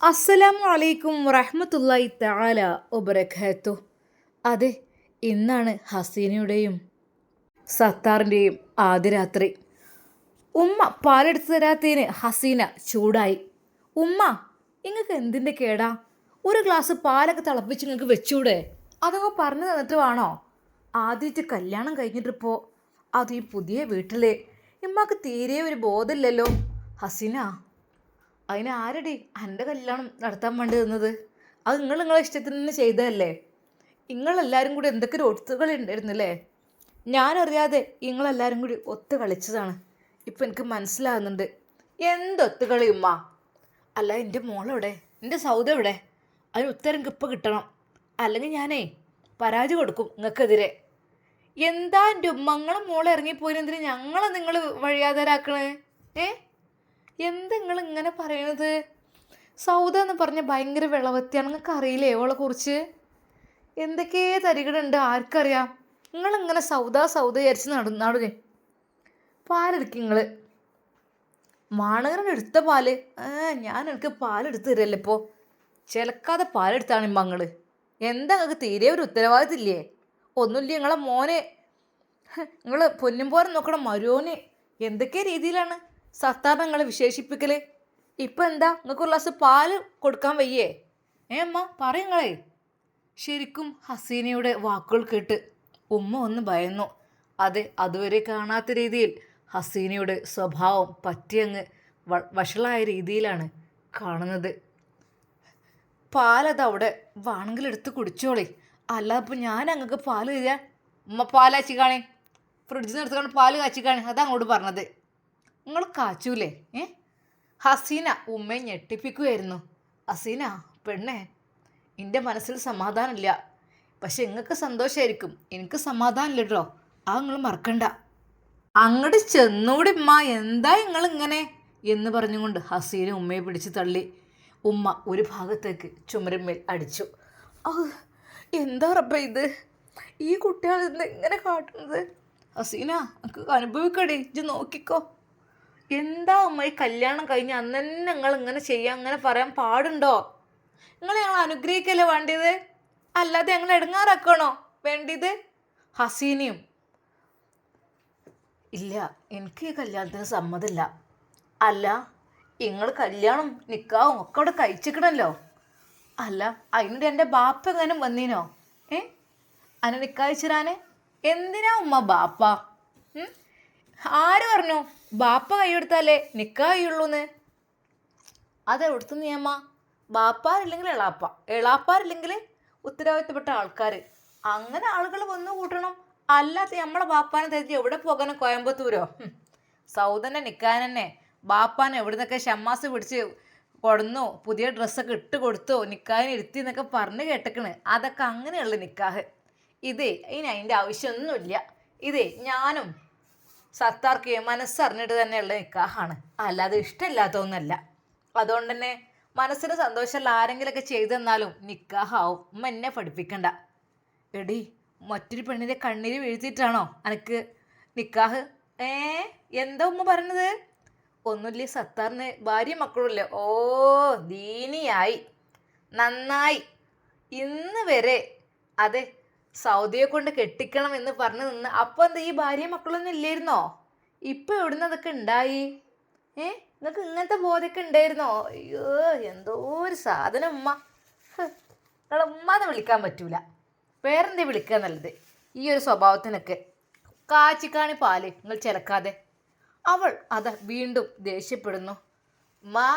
അസ്സലാമു അലൈക്കും വറഹ്മത്തുള്ളാഹി തആല വബറകാതുഹു. അതെ, ഇന്നാണ് ഹസീനയുടെയും സത്താറിൻ്റെയും ആദ്യ രാത്രി. ഉമ്മ പാലെടുത്ത് തരാത്തതിന് ഹസീന ചൂടായി. ഉമ്മ, നിങ്ങൾക്ക് എന്തിൻ്റെ കേടാ? ഒരു ഗ്ലാസ് പാലൊക്കെ തിളപ്പിച്ച് നിങ്ങൾക്ക് വെച്ചൂടെ? അതൊക്കെ പറഞ്ഞു തന്നിട്ട് വേണോ? ആദ്യമായിട്ട് കല്യാണം കഴിഞ്ഞിട്ടിപ്പോൾ അത് ഈ പുതിയ വീട്ടിൽ ഇമ്മക്ക് തീരെ ഒരു ബോധമില്ലല്ലോ. ഹസീന, അതിന് ആരടി എൻ്റെ കല്യാണം നടത്താൻ വേണ്ടി തന്നത്? അത് നിങ്ങളെ ഇഷ്ടത്തിന് തന്നെ ചെയ്തതല്ലേ? നിങ്ങളെല്ലാവരും കൂടി എന്തൊക്കെ ഒരു ഒത്തുകളി ഉണ്ടായിരുന്നില്ലേ? ഞാനറിയാതെ നിങ്ങളെല്ലാവരും കൂടി ഒത്തു കളിച്ചതാണ്. ഇപ്പം എനിക്ക് മനസ്സിലാകുന്നുണ്ട്. എന്തൊത്തുകളി ഉമ്മ? അല്ല, എൻ്റെ മോളെവിടെ? എൻ്റെ സൗദ എവിടെ? അതിന് ഉത്തരം എനിക്ക് ഇപ്പം കിട്ടണം, അല്ലെങ്കിൽ ഞാനേ പരാതി കൊടുക്കും നിങ്ങൾക്കെതിരെ. എന്താ എൻ്റെ ഉമ്മ, നിങ്ങളെ മോളെ ഇറങ്ങിപ്പോയിനെന്തിന് ഞങ്ങളെ നിങ്ങൾ വഴിയാതാരാക്കണേ? എന്ത് നിങ്ങൾ ഇങ്ങനെ പറയണത്? സൗദ എന്ന് പറഞ്ഞ ഭയങ്കര വിളവത്തിയാണ്. നിങ്ങൾക്ക് അറിയില്ലേ അവളെ കുറിച്ച്? എന്തൊക്കെ തരികളുണ്ട് ആർക്കറിയാം? നിങ്ങളിങ്ങനെ സൗദ വിചാരിച്ച് നടന്നേ. പാലെടുക്കും നിങ്ങൾ. മാണകരൻ എടുത്ത പാല് ഞാൻ എനിക്ക് പാലെടുത്ത് തരല്ലേ ഇപ്പോൾ? ചിലക്കാതെ പാലെടുത്താണ് ഇമ്മ നിങ്ങൾ. എന്താ നിങ്ങൾക്ക് തീരെ ഒരു ഉത്തരവാദിത്തമില്ലേ? ഒന്നുമില്ല, നിങ്ങളെ മോനെ നിങ്ങൾ പൊന്നും പോലെ നോക്കണം. മരുവോന് എന്തൊക്കെ രീതിയിലാണ് സത്താറിനെ നിങ്ങൾ വിശേഷിപ്പിക്കൽ? ഇപ്പം എന്താ നിങ്ങൾക്ക് ഒരു ഗ്ലാസ് പാല് കൊടുക്കാൻ വയ്യേ? അമ്മ പറയുങ്ങളേ. ശരിക്കും ഹസീനയുടെ വാക്കുകൾ കേട്ട് ഉമ്മ ഒന്ന് ഭയന്നു. അതെ, അതുവരെ കാണാത്ത രീതിയിൽ ഹസീനയുടെ സ്വഭാവം പറ്റിയങ്ങ് വഷളായ രീതിയിലാണ് കാണുന്നത്. പാലത് അവിടെ വേണമെങ്കിൽ എടുത്ത് കുടിച്ചോളി. അല്ലാതെ ഇപ്പം ഞാൻ അങ്ങക്ക് പാല് തരാം. ഉമ്മ പാൽ കാച്ചി കാണേ, ഫ്രിഡ്ജിൽ നിന്ന് എടുത്തുകൊണ്ട് പാല് കാച്ചി കാണേ, അതാ അങ്ങോട്ട് പറഞ്ഞത്. നിങ്ങൾ കാച്ചൂലേ? ഹസീന ഉമ്മയെ ഞെട്ടിപ്പിക്കുമായിരുന്നു. ഹസീന പെണ്ണേ, എൻ്റെ മനസ്സിൽ സമാധാനമില്ല. പക്ഷെ നിങ്ങൾക്ക് സന്തോഷമായിരിക്കും, എനിക്ക് സമാധാനമില്ല കേട്ടോ. ആ നിങ്ങൾ മറക്കണ്ട. അങ്ങോട്ട് ചെന്നൂടി ഉമ്മ, എന്താ നിങ്ങളിങ്ങനെ എന്ന് പറഞ്ഞുകൊണ്ട് ഹസീന ഉമ്മയെ പിടിച്ച് തള്ളി. ഉമ്മ ഒരു ഭാഗത്തേക്ക് ചുമരുമേൽ അടിച്ചു. എന്താ റബ്ബേ ഇത്? ഈ കുട്ടികൾ ഇങ്ങനെ കാട്ടുന്നത്? ഹസീന എനിക്ക് അനുഭവിക്കടി, ഇജ്ജ് നോക്കിക്കോ. എന്താ ഉമ്മ ഈ കല്യാണം കഴിഞ്ഞ് അന്ന് തന്നെ നിങ്ങൾ ഇങ്ങനെ ചെയ്യാൻ അങ്ങനെ പറയാൻ പാടുണ്ടോ? നിങ്ങൾ ഞങ്ങൾ അനുഗ്രഹിക്കല്ലേ വേണ്ടിയത്, അല്ലാതെ ഞങ്ങൾ ഇടങ്ങാറാക്കണോ വേണ്ടിയത്? ഹസീനയും ഇല്ല, എനിക്ക് ഈ കല്യാണത്തിന് സമ്മതമില്ല. അല്ല, നിങ്ങൾ കല്യാണം നിക്കാവും ഒക്കെ അവിടെ കഴിച്ചിക്കണല്ലോ. അല്ല, അതിനിടെ എൻ്റെ ബാപ്പ എങ്ങനെ വന്നീനോ? അനെ നിക്കായിച്ചിരാന് എന്തിനാ ഉമ്മ ബാപ്പ? ആര് പറഞ്ഞു ബാപ്പ കൈയെടുത്താലേ നിക്കായുള്ളൂന്ന്? അതെവിടുത്തെ നിയമ? ബാപ്പാരില്ലെങ്കിൽ എളാപ്പ, എളാപ്പാരില്ലെങ്കിൽ ഉത്തരവാദിത്തപ്പെട്ട ആൾക്കാർ, അങ്ങനെ ആളുകൾ വന്നു കൂട്ടണം. അല്ലാതെ നമ്മളെ ബാപ്പാനെ തെറ്റി എവിടെ പോകാനോ? കോയമ്പത്തൂരോ? സൗദനെ നിൽക്കാൻ തന്നെ ബാപ്പാനെ എവിടുന്നൊക്കെ ഷമ്മാസ് പിടിച്ച് കൊടുന്നു, പുതിയ ഡ്രസ്സൊക്കെ ഇട്ട് കൊടുത്തു, നിക്കാഹിന് ഇരുത്തി എന്നൊക്കെ പറഞ്ഞ് കേട്ടേക്കണ്. അതൊക്കെ അങ്ങനെയുള്ള നിക്കാഹ്. ഇതേ ഇനി അതിൻ്റെ ആവശ്യമൊന്നുമില്ല. ഇതേ ഞാനും സത്താർക്ക് മനസ്സറിഞ്ഞിട്ട് തന്നെയുള്ള നിക്കാഹാണ്, അല്ലാതെ ഇഷ്ടമില്ലാത്തതൊന്നുമല്ല. അതുകൊണ്ട് തന്നെ മനസ്സിന് സന്തോഷമുള്ള ആരെങ്കിലുമൊക്കെ ചെയ്തു തന്നാലും നിക്കാഹാവും. ഉമ്മ എന്നെ പഠിപ്പിക്കണ്ട. എടി, മറ്റൊരു പെണ്ണിൻ്റെ കണ്ണീര് വീഴ്ത്തിയിട്ടാണോ അനക്ക് നിക്കാഹ്? എന്താ ഉമ്മ പറഞ്ഞത്? ഒന്നുമില്ല, സത്താറിന് ഭാര്യ മക്കളുമില്ല. ഓ, ദീനിയായി, നന്നായി. ഇന്ന് വരെ അതെ സൗദിയെ കൊണ്ട് കെട്ടിക്കണം എന്ന് പറഞ്ഞു നിന്ന്. അപ്പം എന്താ ഈ ഭാര്യ മക്കളൊന്നും ഇല്ലായിരുന്നോ? ഇപ്പം എവിടുന്ന് അതൊക്കെ ഉണ്ടായി? നിങ്ങൾക്ക് ഇങ്ങനത്തെ ബോധമൊക്കെ ഉണ്ടായിരുന്നോ? അയ്യോ, എന്തോ ഒരു സാധനം ഉമ്മ. നിങ്ങളെ ഉമ്മാന്ന് വിളിക്കാൻ പറ്റൂല, വേറെന്തേ വിളിക്കുക നല്ലത്. ഈ ഒരു സ്വഭാവത്തിനൊക്കെ കാച്ചിക്കാണി പാല് നിങ്ങൾ ചിലക്കാതെ. അവൾ അതാ വീണ്ടും ദേഷ്യപ്പെടുന്നു. ഉമ്മാ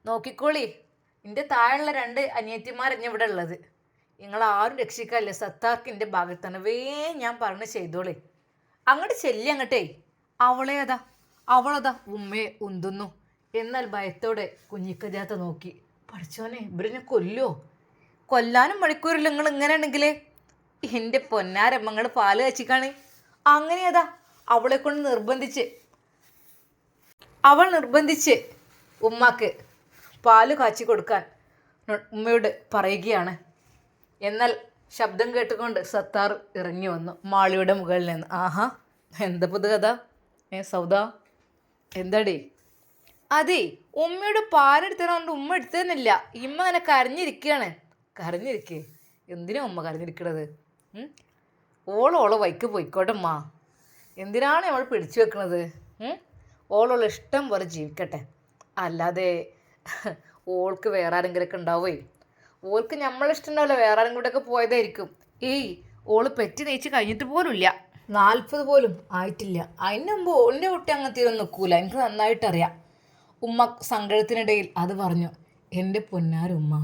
നോക്കിക്കോളി, എൻ്റെ താഴെയുള്ള 2 അനിയത്തിമാരെന്നെ ഇവിടെ ഉള്ളത്. നിങ്ങളാരും രക്ഷിക്കാനില്ല. സത്താർക്ക് എൻ്റെ ഭാഗത്താണ്. ഞാൻ പറഞ്ഞ് ചെയ്തോളി. അങ്ങോട്ട് ചെല്ലി അങ്ങോട്ടേ. അവളതാ ഉമ്മയെ ഉന്തുന്നു. എന്നാൽ ഭയത്തോടെ കുഞ്ഞിക്കജാത്ത നോക്കി. പഠിച്ചോനെ, ഇവരെന്നെ കൊല്ലാനും മണിക്കൂറില്ല നിങ്ങൾ ഇങ്ങനെ ഉണ്ടെങ്കിൽ. എൻ്റെ പൊന്നാരമ്മങ്ങൾ പാല് കാച്ചിക്കാണ്. അങ്ങനെയതാ അവളെ കൊണ്ട് നിർബന്ധിച്ച് ഉമ്മാക്ക് പാല് കാച്ചി കൊടുക്കാൻ ഉമ്മയോട് പറയുകയാണ്. എന്നാൽ ശബ്ദം കേട്ടുകൊണ്ട് സത്താർ ഇറങ്ങി വന്നു മാളിയുടെ മുകളിൽ നിന്ന്. ആഹാ, എന്താ പുതു കഥ? സൗദ എന്താടി? അതെ, ഉമ്മയുടെ പാലെടുത്തതുകൊണ്ട് ഉമ്മ എടുത്തതെന്നില്ല. ഇമ്മ അങ്ങനെ കരഞ്ഞിരിക്കുകയാണ്. കരഞ്ഞിരിക്കേ? എന്തിനാ ഉമ്മ കരഞ്ഞിരിക്കണത്? ഓളോളെ വൈക്ക് പോയിക്കോട്ടെ ഉമ്മ. എന്തിനാണ് നമ്മൾ പിടിച്ചു വെക്കണത്? ഓളോളെ ഇഷ്ടം പോലെ ജീവിക്കട്ടെ. അല്ലാതെ ഓൾക്ക് വേറെ ആരെങ്കിലുമൊക്കെ ഉണ്ടാവുമേ. ഓൾക്ക് നമ്മളിഷ്ടം ഉണ്ടാവില്ല, വേറെ ആരും കൂടെയൊക്കെ പോയതായിരിക്കും. ഏയ്, ഓള് പെറ്റി നെയ്ച്ച് കഴിഞ്ഞിട്ട് പോലുമില്ല. 40 പോലും ആയിട്ടില്ല. അതിന് മുമ്പ് ഓളിൻ്റെ കുട്ടി അങ്ങനത്തെ ഒന്നും നിൽക്കൂല. എനിക്ക് നന്നായിട്ടറിയാം. ഉമ്മ സങ്കടത്തിനിടയിൽ അത് പറഞ്ഞു. എൻ്റെ പൊന്നാരുമ്മ,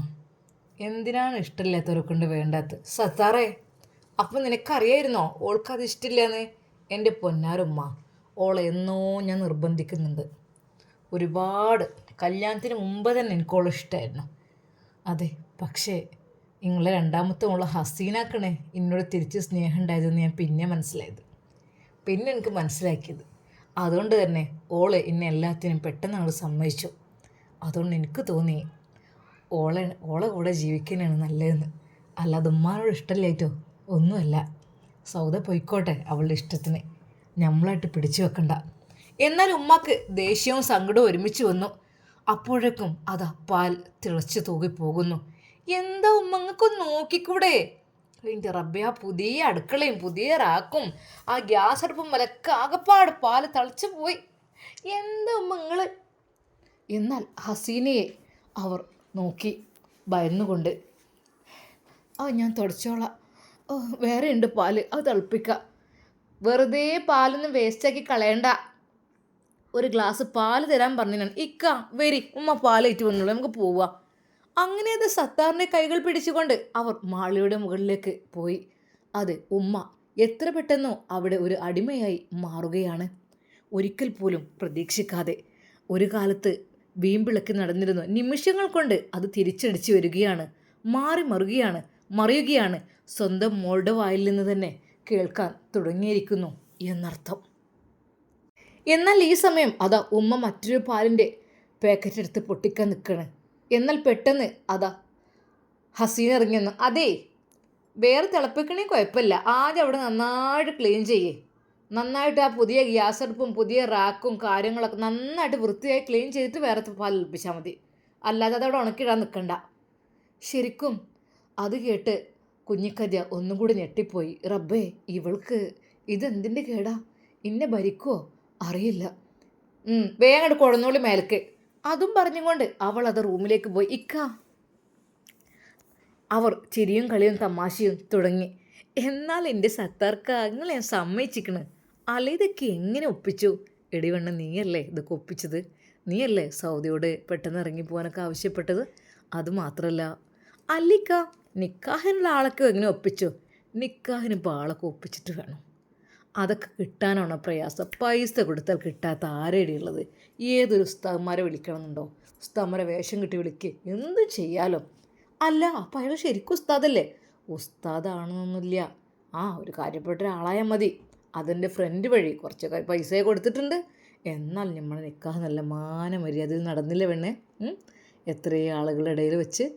എന്തിനാണ് ഇഷ്ടമില്ലാത്തവരെ കൊണ്ട് വേണ്ടാത്ത? സത്താറേ, അപ്പം നിനക്കറിയായിരുന്നോ ഓൾക്കത് ഇഷ്ടമില്ലെന്ന്? എൻ്റെ പൊന്നാരുമ്മ, ഓളെ എന്നോ ഞാൻ നിർബന്ധിക്കുന്നുണ്ട്. ഒരുപാട് കല്യാണത്തിന് മുമ്പ് തന്നെ എനിക്കോളെ ഇഷ്ടമായിരുന്നു. അതെ, പക്ഷേ നിങ്ങളെ രണ്ടാമത്തെ മോളെ ഹസീനാക്കണേ എന്നോട് തിരിച്ച് സ്നേഹം ഉണ്ടായതെന്ന് ഞാൻ പിന്നെ മനസ്സിലായത്. പിന്നെ എനിക്ക് മനസ്സിലാക്കിയത്. അതുകൊണ്ട് തന്നെ ഓളെ എന്നെ എല്ലാത്തിനും പെട്ടെന്ന് അവൾ സമ്മതിച്ചു. അതുകൊണ്ട് എനിക്ക് തോന്നി ഓളെ കൂടെ ജീവിക്കാനാണ് നല്ലതെന്ന്. അല്ലാതെ ഉമ്മാനോട് ഇഷ്ടമില്ലായിട്ടോ ഒന്നുമല്ല. സൗദ പൊയ്ക്കോട്ടെ അവളുടെ ഇഷ്ടത്തിന്, നമ്മളായിട്ട് പിടിച്ചു വെക്കണ്ട. എന്നാൽ ഉമ്മാക്ക് ദേഷ്യവും സങ്കടവും ഒരുമിച്ച് വന്നു. അപ്പോഴേക്കും അതാ പാൽ തിളച്ചു തൂകിപ്പോകുന്നു. എന്താ ഉമ്മങ്ങൾക്കൊന്ന് നോക്കിക്കൂടെ? എൻ്റെ റബ്ബേ, ആ പുതിയ അടുക്കളയും പുതിയ റാക്കും ആ ഗ്യാസ് അടുപ്പും വിലക്ക് ആകപ്പാട് പാല് തളിച്ചു പോയി. എന്താ ഉമ്മങ്ങൾ? എന്നാൽ ഹസീനയെ അവർ നോക്കി ഭയന്നുകൊണ്ട്. ഞാൻ തുടച്ചോളാം. വേറെ ഉണ്ട് പാല്, അത് തിളപ്പിക്കാം. വെറുതെ പാലൊന്നും വേസ്റ്റാക്കി കളയണ്ട. ഒരു ഗ്ലാസ് പാല് തരാൻ പറഞ്ഞാണ്. ഇക്ക വരി, ഉമ്മ പാലേറ്റ് വന്നോളൂ, നമുക്ക് പോവാം. അങ്ങനെ അത് സത്താറിൻ്റെ കൈകൾ പിടിച്ചുകൊണ്ട് അവർ മാളിയുടെ മുകളിലേക്ക് പോയി. അത് ഉമ്മ എത്ര പെട്ടെന്നോ അവിടെ ഒരു അടിമയായി മാറുകയാണ്. ഒരിക്കൽ പോലും പ്രതീക്ഷിക്കാതെ. ഒരു കാലത്ത് വീമ്പിളക്കി നടന്നിരുന്നു. നിമിഷങ്ങൾ കൊണ്ട് അത് തിരിച്ചടിച്ചു വരികയാണ്. മറിയുകയാണ്. സ്വന്തം മോളുടെ വായിൽ നിന്ന് തന്നെ കേൾക്കാൻ തുടങ്ങിയിരിക്കുന്നു എന്നർത്ഥം. എന്നാൽ ഈ സമയം അതാ ഉമ്മ മറ്റൊരു പാലിൻ്റെ പാക്കറ്റ് എടുത്ത് പൊട്ടിക്കാൻ നിൽക്കണ്. എന്നാൽ പെട്ടെന്ന് അതാ ഹസീന ഇറങ്ങിയെന്ന്. അതേ, വേറെ തിളപ്പിക്കണേ കുഴപ്പമില്ല, ആദ്യം അവിടെ നന്നായിട്ട് ക്ലീൻ ചെയ്യേ. നന്നായിട്ട് ആ പുതിയ ഗ്യാസ് അടുപ്പും പുതിയ റാക്കും കാര്യങ്ങളൊക്കെ നന്നായിട്ട് വൃത്തിയായി ക്ലീൻ ചെയ്തിട്ട് വേറെ പാൽ തിളപ്പിച്ചാൽ മതി. അല്ലാതെ അതവിടെ ഉണക്കിയിടാൻ നിൽക്കണ്ട. ശരിക്കും അത് കേട്ട് കുഞ്ഞിക്കദ്യ ഒന്നും കൂടി ഞെട്ടിപ്പോയി. റബ്ബേ, ഇവൾക്ക് ഇതെന്തിൻ്റെ കേടാ? ഇന്നെ ഭരിക്കുമോ അറിയില്ല. വേഗം കുഴന്നോളി മേലക്ക്. അതും പറഞ്ഞുകൊണ്ട് അവൾ അത് റൂമിലേക്ക് പോയി. ഇക്ക, അവർ ചിരിയും കളിയും തമാശയും തുടങ്ങി. എന്നാൽ എൻ്റെ സത്താർക്ക, നിങ്ങൾ ഞാൻ സമ്മതിച്ചിക്കണ്. അല്ല, ഇതൊക്കെ എങ്ങനെ ഒപ്പിച്ചു? എടിവണ്ണ, നീയല്ലേ ഇതൊക്കെ ഒപ്പിച്ചത്? നീയല്ലേ സൗദിയോട് പെട്ടെന്ന് ഇറങ്ങിപ്പോകാനൊക്കെ ആവശ്യപ്പെട്ടത്? അതുമാത്രമല്ല, അല്ലിക്ക, നിക്കാഹിനുള്ള ആളൊക്കെ എങ്ങനെ ഒപ്പിച്ചു? നിക്കാഹിന് ഇപ്പോൾ ആളൊക്കെ ഒപ്പിച്ചിട്ട് വേണം. അതൊക്കെ കിട്ടാനാണോ പ്രയാസം? പൈസ കൊടുത്താൽ കിട്ടാത്ത ആരേടിയുള്ളത്? ഏതൊരു ഉസ്താദ്മാരെ വിളിക്കണമെന്നുണ്ടോ? ഉസ്താദ്മാരെ വേഷം കിട്ടി വിളിക്കുക, എന്തും ചെയ്യാലോ. അല്ല, അപ്പം അയാൾ ശരിക്കും ഉസ്താദല്ലേ? ഉസ്താദാണെന്നൊന്നുമില്ല. ഒരു കാര്യപ്പെട്ട ഒരാളായാൽ മതി. അതിൻ്റെ ഫ്രണ്ട് വഴി കുറച്ച് പൈസ കൊടുത്തിട്ടുണ്ട്. എന്നാൽ നമ്മൾ നിക്കാഹ് നല്ല മാനമര്യാദയിൽ നടന്നില്ല പെണ്ണേ. എത്രയോ ആളുകളുടെ ഇടയിൽ വെച്ച്.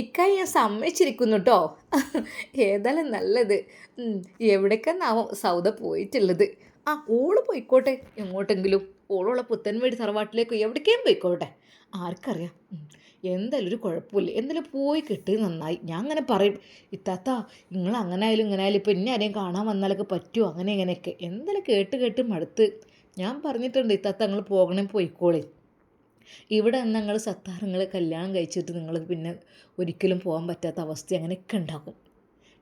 ഇക്കായി ഞാൻ സമ്മതിച്ചിരിക്കുന്നു കേട്ടോ. ഏതായാലും നല്ലത്. എവിടേക്കെന്നാവും സൗദ പോയിട്ടുള്ളത്? ഓള് പോയിക്കോട്ടെ, എങ്ങോട്ടെങ്കിലും. ഓളുള്ള പുത്തൻവേടി തറവാട്ടിലേക്ക് എവിടേക്കും പോയിക്കോട്ടെ, ആർക്കറിയാം. എന്തായാലും ഒരു കുഴപ്പമില്ല, എന്തായാലും പോയി കിട്ടിയത് നന്നായി. ഞാൻ അങ്ങനെ പറയും, ഇത്താത്ത നിങ്ങൾ അങ്ങനെ ആയാലും ഇങ്ങനെ ആയാലും ഇപ്പം ഇന്നെ ആരെയും കാണാൻ വന്നാലൊക്കെ പറ്റുമോ, അങ്ങനെ ഇങ്ങനെയൊക്കെ. എന്തായാലും കേട്ട് മടുത്ത്. ഞാൻ പറഞ്ഞിട്ടുണ്ട്, ഇത്താത്ത നിങ്ങൾ പോകണേ പോയിക്കോളേ. ഇവിടെ നിന്ന് നിങ്ങൾ സത്താർ കല്യാണം കഴിച്ചിട്ട് നിങ്ങൾ പിന്നെ ഒരിക്കലും പോകാൻ പറ്റാത്ത അവസ്ഥ അങ്ങനെയൊക്കെ ഉണ്ടാകും.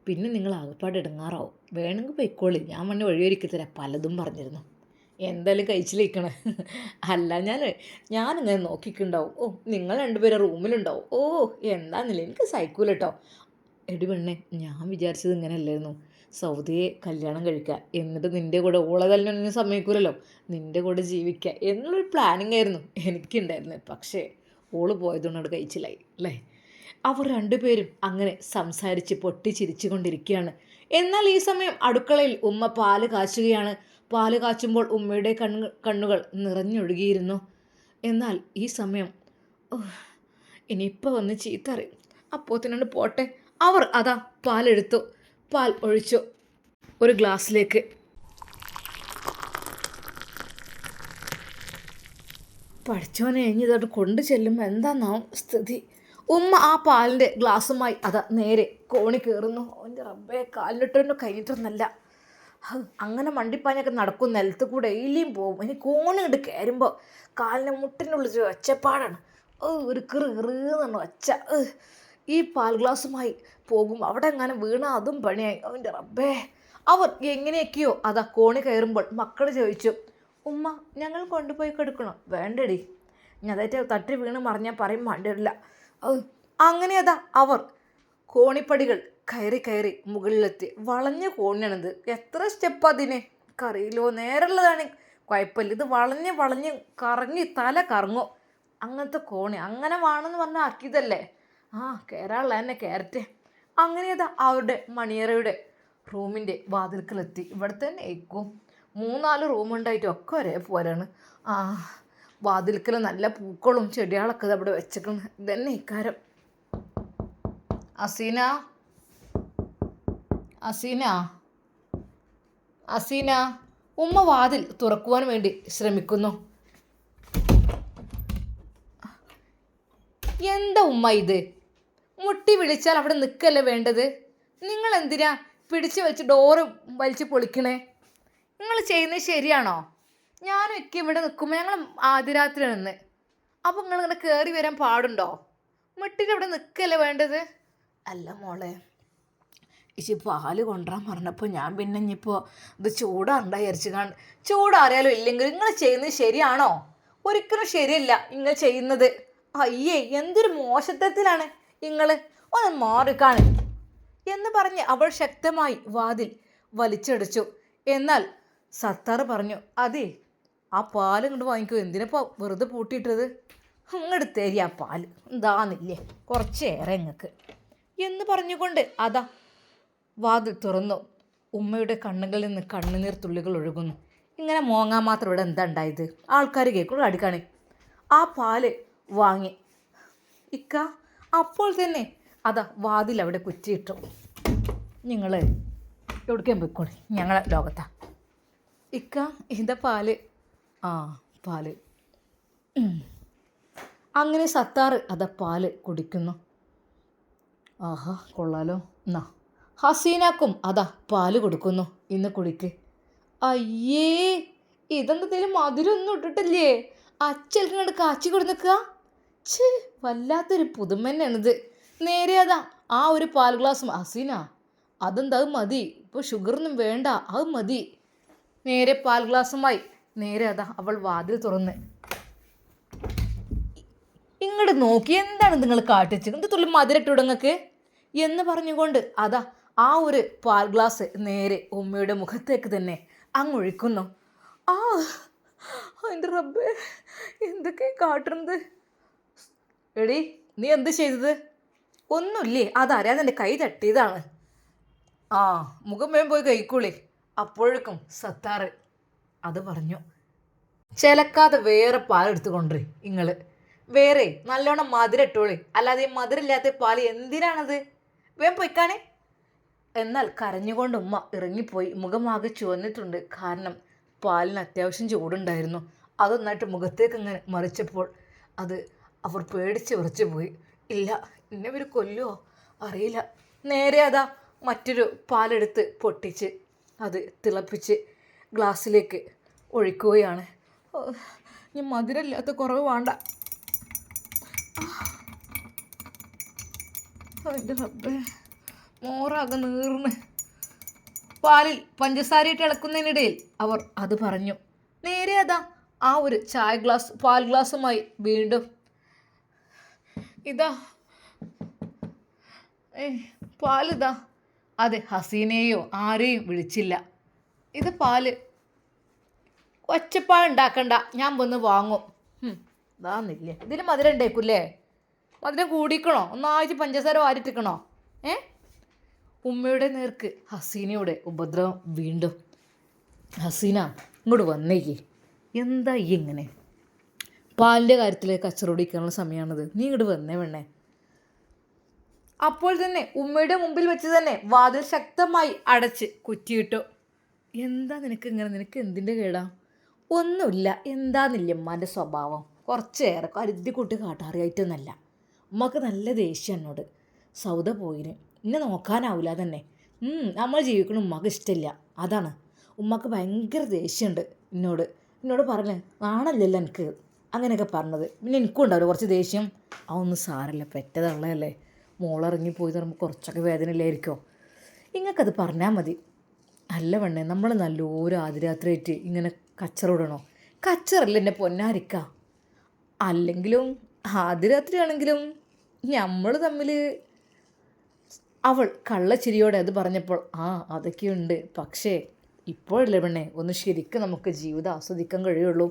പിന്നെ നിങ്ങൾ ആകെപ്പാട് ഇടങ്ങാറാവും. വേണമെങ്കിൽ പോയിക്കോളി, ഞാൻ വണ്ടി വഴിയൊരുക്കി തരാം, പലതും പറഞ്ഞിരുന്നു. എന്തായാലും കഴിച്ചിലേക്കണേ. അല്ല, ഞാനിങ്ങനെ നോക്കിയിട്ടുണ്ടാവും. നിങ്ങൾ രണ്ടുപേരും റൂമിലുണ്ടാവും. എന്താന്നില്ല, എനിക്ക് സൈക്കൂല കേട്ടോ. എടി പെണ്ണെ, ഞാൻ വിചാരിച്ചത് ഇങ്ങനെയല്ലായിരുന്നു. സൗദിയെ കല്യാണം കഴിക്കുക, എന്നിട്ട് നിൻ്റെ കൂടെ കല്യാണം സമ്മതിക്കൂലല്ലോ, നിൻ്റെ കൂടെ ജീവിക്കുക എന്നുള്ളൊരു പ്ലാനിങ് ആയിരുന്നു എനിക്കുണ്ടായിരുന്നത്. പക്ഷേ ഓള് പോയതുകൊണ്ട് കഴിച്ചില്ലായി അല്ലേ? അവർ രണ്ടുപേരും അങ്ങനെ സംസാരിച്ച് പൊട്ടിച്ചിരിച്ചു കൊണ്ടിരിക്കുകയാണ്. എന്നാൽ ഈ സമയം അടുക്കളയിൽ ഉമ്മ പാല് കാച്ചുകയാണ്. പാല് കാച്ചുമ്പോൾ ഉമ്മയുടെ കണ്ണുകൾ നിറഞ്ഞൊഴുകിയിരുന്നു. എന്നാൽ ഈ സമയം ഇനിയിപ്പോൾ വന്ന് ചീത്തറി, അപ്പോത്തിനോട് പോട്ടെ. അവർ അതാ പാലെടുത്തു, പാൽ ഒഴിച്ചു ഒരു ഗ്ലാസ്സിലേക്ക്. പഠിച്ചോനെ ഇനി ഇതോട്ട് കൊണ്ടു ചെല്ലുമ്പോൾ എന്താന്നാവും സ്ഥിതി. ഉമ്മ ആ പാലിൻ്റെ ഗ്ലാസ്സുമായി അതാ നേരെ കോണി കയറുന്നു. അവൻ്റെ റബ്ബേ, കാലിലിട്ടൊന്നും കഴിഞ്ഞിട്ടൊന്നല്ല. അങ്ങനെ മണ്ടിപ്പാഞ്ഞൊക്കെ നടക്കും, നിലത്ത് കൂടെ എയിലിയും പോകും. ഇനി കോണി കണ്ട് കയറുമ്പോൾ കാലിൻ്റെ മുട്ടിനുള്ളിൽ ഒച്ചപ്പാടാണ്. ഒരു കിറുകിറുന്ന് ഒച്ച. ഈ പാൽ ഗ്ലാസ്സുമായി പോകും, അവിടെ എങ്ങനെ വീണ അതും പണിയായി. അവൻ്റെ റബ്ബേ, അവർ എങ്ങനെയൊക്കെയോ അതാ കോണി കയറുമ്പോൾ മക്കൾ ചോദിച്ചു, ഉമ്മ ഞങ്ങൾ കൊണ്ടുപോയി കൊടുക്കണോ? വേണ്ടടി, ഞാൻ അതായിട്ട് തട്ടി വീണ് മറിഞ്ഞാൽ പറയും വേണ്ടില്ല. അങ്ങനെ അതാ അവർ കോണിപ്പടികൾ കയറി കയറി മുകളിലെത്തി. വളഞ്ഞ കോണിയാണിത്. എത്ര സ്റ്റെപ്പ് അതിന് കറിയില്ലോ, നേരുള്ളതാണ് കുഴപ്പമില്ല. ഇത് വളഞ്ഞ് വളഞ്ഞ് കറങ്ങി തല കറങ്ങും. അങ്ങനത്തെ കോണി അങ്ങനെ വേണമെന്ന് പറഞ്ഞാൽ ആക്കിയതല്ലേ. കയറാനുള്ള തന്നെ കയറട്ടെ. അങ്ങനെ അതാ അവരുടെ മണിയറയുടെ റൂമിൻ്റെ വാതിൽക്കലെത്തി. ഇവിടെ തന്നെ ഏക്കും 3-4 റൂമുണ്ടായിട്ടും ഒക്കെ ഒരേ പോരാണ്. വാതിൽക്കൽ നല്ല പൂക്കളും ചെടികളൊക്കെ അവിടെ വെച്ചിട്ടുണ്ട്. ഇതന്നെ ഇക്കാരം. അസീന, അസീന, അസീന. ഉമ്മ വാതിൽ തുറക്കുവാൻ വേണ്ടി ശ്രമിക്കുന്നു. എന്താ ഉമ്മ ഇത്? മുട്ടി വിളിച്ചാൽ അവിടെ നിൽക്കല്ലേ വേണ്ടത്? നിങ്ങൾ എന്തിനാ പിടിച്ചു വെച്ച് ഡോറ് വലിച്ച് പൊളിക്കണേ? നിങ്ങൾ ചെയ്യുന്നത് ശരിയാണോ? ഞാനും ഒക്കെ ഇവിടെ നിൽക്കുമ്പോൾ ഞങ്ങൾ ആദ്യരാത്രി നിന്ന്, അപ്പോൾ നിങ്ങളിങ്ങനെ കയറി വരാൻ പാടുണ്ടോ? മുട്ടിൻ്റെ അവിടെ നിൽക്കല്ലേ വേണ്ടത്? അല്ല മോളെ, ഇച്ചി പാല് കൊണ്ടുവരാൻ പറഞ്ഞപ്പോൾ ഞാൻ പിന്നെ ഇനിയിപ്പോൾ ഇത് ചൂടാറണ്ട വിചാരിച്ചു കാണും. ചൂടാറിയാലും ഇല്ലെങ്കിൽ നിങ്ങൾ ചെയ്യുന്നത് ശരിയാണോ? ഒരിക്കലും ശരിയല്ല നിങ്ങൾ ചെയ്യുന്നത്. അയ്യേ, എന്തൊരു മോശത്വത്തിലാണ് നിങ്ങൾ. ഒന്ന് മാറിക്കാണ് എന്ന് പറഞ്ഞ് അവൾ ശക്തമായി വാതിൽ വലിച്ചടിച്ചു. എന്നാൽ സത്താറ് പറഞ്ഞു, അതെ, ആ പാൽ ഇങ്ങോട്ട് വാങ്ങിക്കോ. എന്തിനപ്പോൾ വെറുതെ പൂട്ടിയിട്ടത്? ഇങ്ങോട്ട് തരി ആ പാൽ, എന്താന്നില്ലേ, കുറച്ചേറെ നിങ്ങൾക്ക് എന്ന് പറഞ്ഞുകൊണ്ട് അതാ വാതിൽ തുറന്നു. ഉമ്മയുടെ കണ്ണുകളിൽ നിന്ന് കണ്ണുനീർ തുള്ളികൾ ഒഴുകുന്നു. ഇങ്ങനെ മോങ്ങാൻ മാത്രം ഇവിടെ എന്താ ഉണ്ടായത്? ആൾക്കാർ കേൾക്കുള്ളൂ അടിക്കാണ്. ആ പാല് വാങ്ങി ഇക്ക അപ്പോൾ തന്നെ അതാ വാതിൽ അവിടെ കുറ്റിയിട്ടു. നിങ്ങൾ എവിടേക്കും പോയിക്കോളി, ഞങ്ങളെ ലോകത്താ. ഇക്ക ഇതാ പാല്. പാല്. അങ്ങനെ സത്താറ് അതാ പാല് കുടിക്കുന്നു. ആഹാ, കൊള്ളാലോ. എന്നാ ഹസീനാക്കും അതാ പാല് കൊടുക്കുന്നു. ഇന്ന് കുടിക്ക്. അയ്യേ, ഇതെന്തേലും മധുരമൊന്നും ഇട്ടിട്ടില്ലേ? അച്ഛൽക്കും കണ്ട് കാച്ചി കൊടുക്കുക. വല്ലാത്തൊരു പുതുമ തന്നെയാണിത്. നേരെ അതാ ആ ഒരു പാൽ ഗ്ലാസ്. ഹസീന, അതെന്താ, അത് മതി, ഇപ്പോൾ ഷുഗറൊന്നും വേണ്ട, അത് മതി. നേരെ പാൽ ഗ്ലാസുമായി നേരെ അതാ അവൾ വാതിൽ തുറന്ന് ഇങ്ങോട്ട് നോക്കി, എന്താണ് നിങ്ങൾ കാട്ടിച്ച്, എന്ത് തുള്ളി മധുരട്ട് ഇടങ്ങൾക്ക് എന്ന് പറഞ്ഞുകൊണ്ട് അതാ ആ ഒരു പാൽ ഗ്ലാസ് നേരെ ഉമ്മയുടെ മുഖത്തേക്ക് തന്നെ അങ്ങൊഴിക്കുന്നു. എൻ്റെ റബ്ബേ, എന്തൊക്കെ കാട്ടുന്നത്? എടി, നീ എന്ത് ചെയ്തത്? ഒന്നുമില്ലേ, അതറിയാതെ എൻ്റെ കൈ തട്ടിയതാണ്. മുഖം വേഗം പോയി കഴിക്കൂളേ. അപ്പോഴേക്കും സത്താറ് അത് പറഞ്ഞു, ചിലക്കാതെ വേറെ പാലെടുത്ത് കൊണ്ടുവരി. നിങ്ങൾ വേറെ നല്ലോണം മധുരം ഇട്ടോളി, അല്ലാതെ ഈ മധുരമില്ലാത്ത പാൽ എന്തിനാണത്? വേഗം പൊയ്ക്കാനേ. എന്നാൽ കരഞ്ഞുകൊണ്ട് ഉമ്മ ഇറങ്ങിപ്പോയി. മുഖമാകെ ചുവന്നിട്ടുണ്ട്. കാരണം പാലിന് അത്യാവശ്യം ചൂടുണ്ടായിരുന്നു. അതൊന്നായിട്ട് മുഖത്തേക്ക് ഇങ്ങനെ മറിച്ചപ്പോൾ അത് അവർ പേടിച്ച് വിറച്ചു പോയി. ഇല്ല, എന്നെ ഇവർ കൊല്ലുമോ അറിയില്ല. നേരെ അതാ മറ്റൊരു പാലെടുത്ത് പൊട്ടിച്ച് അത് തിളപ്പിച്ച് ഗ്ലാസ്സിലേക്ക് ഒഴിക്കുകയാണ്. ഇനി മധുരമില്ലാത്ത കുറവ് വേണ്ട. എൻ്റെ റബ്ബേ, മോറാകെ നീർന്ന്. പാലിൽ പഞ്ചസാരയിട്ട് ഇളക്കുന്നതിനിടയിൽ അവർ അത് പറഞ്ഞു. നേരെ അതാ ആ ഒരു പാൽ ഗ്ലാസ്സുമായി വീണ്ടും ഇതാ പാലിതാ. അതെ, ഹസീനയോ ആരെയും വിളിച്ചില്ല. ഇത് പാല്. ഒച്ചപ്പാടുണ്ടാക്കണ്ട, ഞാൻ വന്ന് വാങ്ങും. ഇതാന്നില്ലേ, ഇതിൽ മധുരം ഉണ്ടാക്കൂല്ലേ? മധുരം കൂടിക്കണോ? ഒന്നാഴ്ച പഞ്ചസാര വാരിട്ടിക്കണോ? ഉമ്മയുടെ നേർക്ക് ഹസീനയുടെ ഉപദ്രവം വീണ്ടും. ഹസീന, ഇങ്ങോട്ട് വന്നേക്ക്. എന്താ ഈ ഇങ്ങനെ? പാലിൻ്റെ കാര്യത്തിൽ കച്ചറോടിക്കാനുള്ള സമയമാണത്. നീ ഇങ്ങോട്ട് വന്നേ വേണേ. അപ്പോൾ തന്നെ ഉമ്മയുടെ മുമ്പിൽ വെച്ച് തന്നെ വാതിൽ ശക്തമായി അടച്ച് കുറ്റിയിട്ടു. എന്താ നിനക്ക് ഇങ്ങനെ? നിനക്ക് എന്തിൻ്റെ കേടാ? ഒന്നുമില്ല. എന്താന്നില്ല ഉമ്മാൻ്റെ സ്വഭാവം. കുറച്ചേറെ കരുതിക്കുട്ടി കാട്ടാറിയായിട്ടൊന്നല്ല. ഉമ്മക്ക് നല്ല ദേഷ്യം എന്നോട്. സൗദ പോയിന് എന്നെ നോക്കാനാവില്ല തന്നെ. നമ്മൾ ജീവിക്കണം ഉമ്മക്ക് ഇഷ്ടമില്ല, അതാണ്. ഉമ്മക്ക് ഭയങ്കര ദേഷ്യമുണ്ട് എന്നോട് പറഞ്ഞ് നാണല്ലല്ലോ എനിക്ക് അങ്ങനെയൊക്കെ പറഞ്ഞത്. പിന്നെ എനിക്കും ഉണ്ടാവില്ല കുറച്ച് ദേഷ്യം. അതൊന്നും സാരല്ല, പെറ്റതുള്ളതല്ലേ. മോളിറങ്ങിപ്പോയി പറയുമ്പോൾ കുറച്ചൊക്കെ വേദന ഇല്ലായിരിക്കോ. ഇങ്ങൾക്കത് പറഞ്ഞാൽ മതി. അല്ല പെണ്ണേ, നമ്മൾ നല്ലൊരു ആദ്യരാത്രിയായിട്ട് ഇങ്ങനെ കച്ചറ കച്ചറല്ല എൻ്റെ പൊന്നാരിക്ക. അല്ലെങ്കിലും ആദ്യരാത്രി ആണെങ്കിലും നമ്മൾ തമ്മിൽ. അവൾ കള്ളച്ചിരിയോടെ അത് പറഞ്ഞപ്പോൾ അതൊക്കെയുണ്ട്. പക്ഷേ ഇപ്പോഴല്ലേ പെണ്ണേ ഒന്ന് ശരിക്കും നമുക്ക് ജീവിതം ആസ്വദിക്കാൻ കഴിയുള്ളൂ.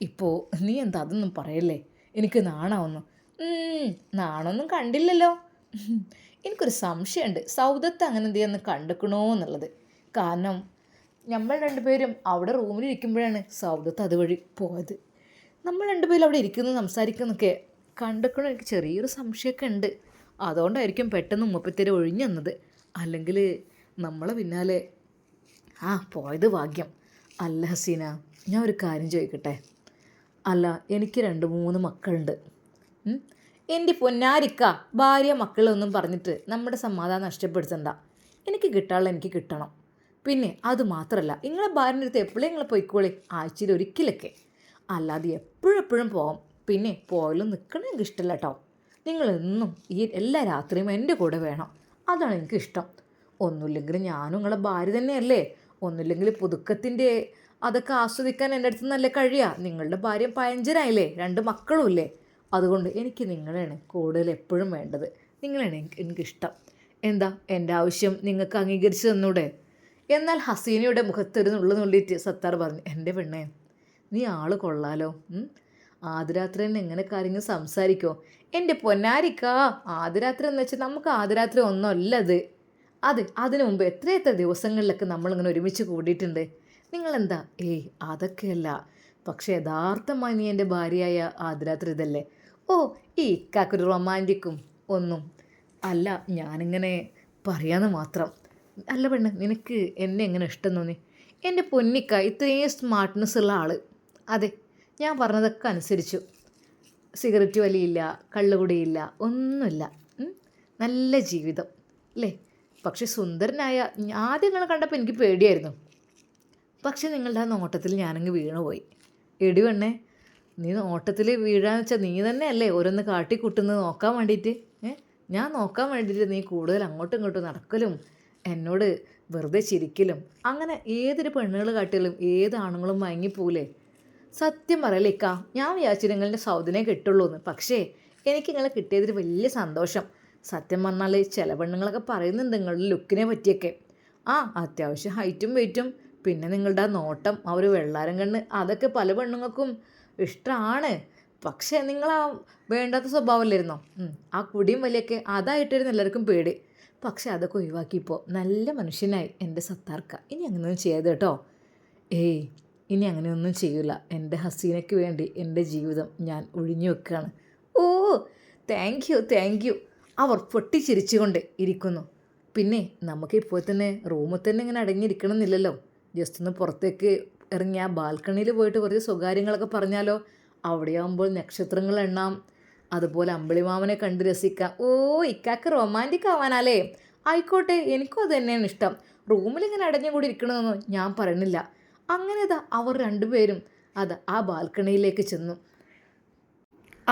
ഇപ്പോൾ നീ എന്താ അതൊന്നും പറയല്ലേ, എനിക്ക് നാണാവുന്നു. നാണമൊന്നും കണ്ടില്ലല്ലോ. എനിക്കൊരു സംശയമുണ്ട്, സൗദത്ത് അങ്ങനെ എന്തെയ്യാന്ന് കണ്ടുക്കണോ എന്നുള്ളത്. കാരണം നമ്മൾ രണ്ടുപേരും അവിടെ റൂമിലിരിക്കുമ്പോഴാണ് സൗദത്ത് അതുവഴി പോയത്. നമ്മൾ രണ്ടുപേരും അവിടെ ഇരിക്കുന്നു സംസാരിക്കുന്നൊക്കെ കണ്ടുക്കണോ എനിക്ക് ചെറിയൊരു സംശയമൊക്കെ ഉണ്ട്. അതുകൊണ്ടായിരിക്കും പെട്ടെന്ന് മുപ്പത്തേര് ഒഴിഞ്ഞു വന്നത്. അല്ലെങ്കിൽ നമ്മളെ പിന്നാലെ പോയത് ഭാഗ്യം. അല്ല ഹസീന, ഞാൻ ഒരു കാര്യം ചോദിക്കട്ടെ? അല്ല, എനിക്ക് 2-3 മക്കളുണ്ട്. എൻ്റെ പൊന്നാരിക്ക, ഭാര്യ മക്കളൊന്നും പറഞ്ഞിട്ട് നമ്മുടെ സമാധാനം നഷ്ടപ്പെടുത്തണ്ട. എനിക്ക് കിട്ടാനുള്ള എനിക്ക് കിട്ടണം. പിന്നെ അത് മാത്രമല്ല, നിങ്ങളെ ഭാര്യൻ്റെ അടുത്ത് എപ്പോഴും നിങ്ങൾ പോയിക്കോളി, ആഴ്ചയിൽ ഒരിക്കലൊക്കെ. അല്ലാതെ എപ്പോഴെപ്പോഴും പോവാം. പിന്നെ പോയാലും നിൽക്കണം എനിക്ക് ഇഷ്ടമല്ല കേട്ടോ. നിങ്ങളെന്നും എല്ലാ രാത്രിയും എൻ്റെ കൂടെ വേണം, അതാണ് എനിക്കിഷ്ടം. ഒന്നുമില്ലെങ്കിലും ഞാനും നിങ്ങളെ ഭാര്യ തന്നെയല്ലേ. ഒന്നുമില്ലെങ്കിൽ പുതുക്കത്തിൻ്റെ അതൊക്കെ ആസ്വദിക്കാൻ എൻ്റെ അടുത്ത് നല്ല കഴിയുക. നിങ്ങളുടെ ഭാര്യ പയഞ്ചനായില്ലേ, 2 മക്കളുമില്ലേ. അതുകൊണ്ട് എനിക്ക് നിങ്ങളെയാണ് കൂടുതൽ എപ്പോഴും വേണ്ടത്. നിങ്ങളാണ് എനിക്കിഷ്ടം. എന്താ എൻ്റെ ആവശ്യം നിങ്ങൾക്ക് അംഗീകരിച്ച് തന്നൂടെ? എന്നാൽ ഹസീനയുടെ മുഖത്തൊരു നുള്ളിയിട്ട് സത്താർ പറഞ്ഞു, എൻ്റെ പെണ്ണേ, നീ ആൾ കൊള്ളാലോ. ആദ്യരാത്രി തന്നെ എങ്ങനെ കാര്യങ്ങൾ സംസാരിക്കോ? എൻ്റെ പൊന്നാരിക്കാ, ആദ്യരാത്രി എന്ന് വെച്ചാൽ നമുക്ക് ആദ്യരാത്രി ഒന്നുമല്ലത്. അതിനു മുമ്പ് എത്ര ദിവസങ്ങളിലൊക്കെ നമ്മളിങ്ങനെ ഒരുമിച്ച് കൂടിയിട്ടുണ്ട്. നിങ്ങളെന്താ അതൊക്കെയല്ല. പക്ഷേ യഥാർത്ഥമായി നീ എൻ്റെ ഭാര്യയായ ആദ്യരാത്രി ഇതല്ലേ. ഈ ഇക്കാക്കൊരു റൊമാൻറ്റിക്കും ഒന്നും അല്ല, ഞാനിങ്ങനെ പറയാന്ന് മാത്രം. അല്ല പെണ്ണ്, നിനക്ക് എന്നെ എങ്ങനെ ഇഷ്ടം തോന്നി? എൻ്റെ പൊന്നിക്ക ഇത്രയും സ്മാർട്ട്നെസ് ഉള്ള ആൾ. അതെ, ഞാൻ പറഞ്ഞതൊക്കെ അനുസരിച്ചു. സിഗരറ്റ് വലിയില്ല, കള്ളുകുടിയില്ല, ഒന്നുമില്ല. നല്ല ജീവിതം അല്ലേ. പക്ഷെ സുന്ദരനായ, ആദ്യം നിങ്ങളെ കണ്ടപ്പോൾ എനിക്ക് പേടിയായിരുന്നു. പക്ഷെ നിങ്ങളുടെ ആ നോട്ടത്തിൽ ഞാനങ്ങ് വീണുപോയി. എടി പെണ്ണേ, നീ നോട്ടത്തിൽ വീഴാന്ന് വെച്ചാൽ നീ തന്നെയല്ലേ ഓരോന്ന് കാട്ടിക്കൂട്ടുന്നത് നോക്കാൻ വേണ്ടിയിട്ട്. ഞാൻ നോക്കാൻ വേണ്ടിയിട്ട് നീ കൂടുതൽ അങ്ങോട്ടും ഇങ്ങോട്ടും നടക്കലും എന്നോട് വെറുതെ ചിരിക്കലും, അങ്ങനെ ഏതൊരു പെണ്ണുകൾ കാട്ടിയാലും ഏത് ആണുങ്ങളും മയങ്ങിപ്പോവില്ലേ. സത്യം പറയലേക്ക, ഞാൻ വിചാരിച്ചു നിങ്ങളുടെ സൗദിനെ കിട്ടുള്ളൂ എന്ന്. പക്ഷേ എനിക്ക് നിങ്ങളെ കിട്ടിയതിൽ വലിയ സന്തോഷം. സത്യം പറഞ്ഞാൽ ചില പെണ്ണുങ്ങളൊക്കെ പറയുന്നുണ്ട് നിങ്ങളുടെ ലുക്കിനെ പറ്റിയൊക്കെ. അത്യാവശ്യം ഹൈറ്റും വെയിറ്റും, പിന്നെ നിങ്ങളുടെ ആ നോട്ടം, ആ ഒരു വെള്ളാരം കണ്ണ്, അതൊക്കെ പല പെണ്ണുങ്ങൾക്കും ഇഷ്ടമാണ്. പക്ഷേ നിങ്ങൾ ആ വേണ്ടാത്ത സ്വഭാവമല്ലായിരുന്നോ? ആ കുടിയും വലിയൊക്കെ അതായിട്ടായിരുന്നു എല്ലാവർക്കും പേടി. പക്ഷെ അതൊക്കെ ഒഴിവാക്കിയപ്പോൾ നല്ല മനുഷ്യനായി എൻ്റെ സത്താർക്ക. ഇനി അങ്ങനെയൊന്നും ചെയ്യാതെ കേട്ടോ. ഇനി അങ്ങനെയൊന്നും ചെയ്യില്ല. എൻ്റെ ഹസീനയ്ക്ക് വേണ്ടി എൻ്റെ ജീവിതം ഞാൻ ഒഴിഞ്ഞു വെക്കുകയാണ്. Thank you. അവർ പൊട്ടിച്ചിരിച്ചുകൊണ്ട് ഇരിക്കുന്നു. പിന്നെ നമുക്കിപ്പോൾ തന്നെ റൂമിൽ തന്നെ ഇങ്ങനെ അടങ്ങിയിരിക്കണം എന്നില്ലല്ലോ. ജസ്റ്റ് ഒന്ന് പുറത്തേക്ക് ഇറങ്ങി ആ ബാൽക്കണിയിൽ പോയിട്ട് കുറച്ച് സ്വകാര്യങ്ങളൊക്കെ പറഞ്ഞാലോ. അവിടെയാകുമ്പോൾ നക്ഷത്രങ്ങൾ എണ്ണാം, അതുപോലെ അമ്പിളിമാമനെ കണ്ട് രസിക്കാം. ഇക്കാക്ക് റൊമാൻറ്റിക് ആവാനല്ലേ? ആയിക്കോട്ടെ, എനിക്കും അത് തന്നെയാണ് ഇഷ്ടം. റൂമിലിങ്ങനെ അടഞ്ഞുകൂടി ഇരിക്കണമെന്നൊന്നും ഞാൻ പറയണില്ല. അങ്ങനെ അവർ 2 പേരും ആ ബാൽക്കണിയിലേക്ക് ചെന്നു.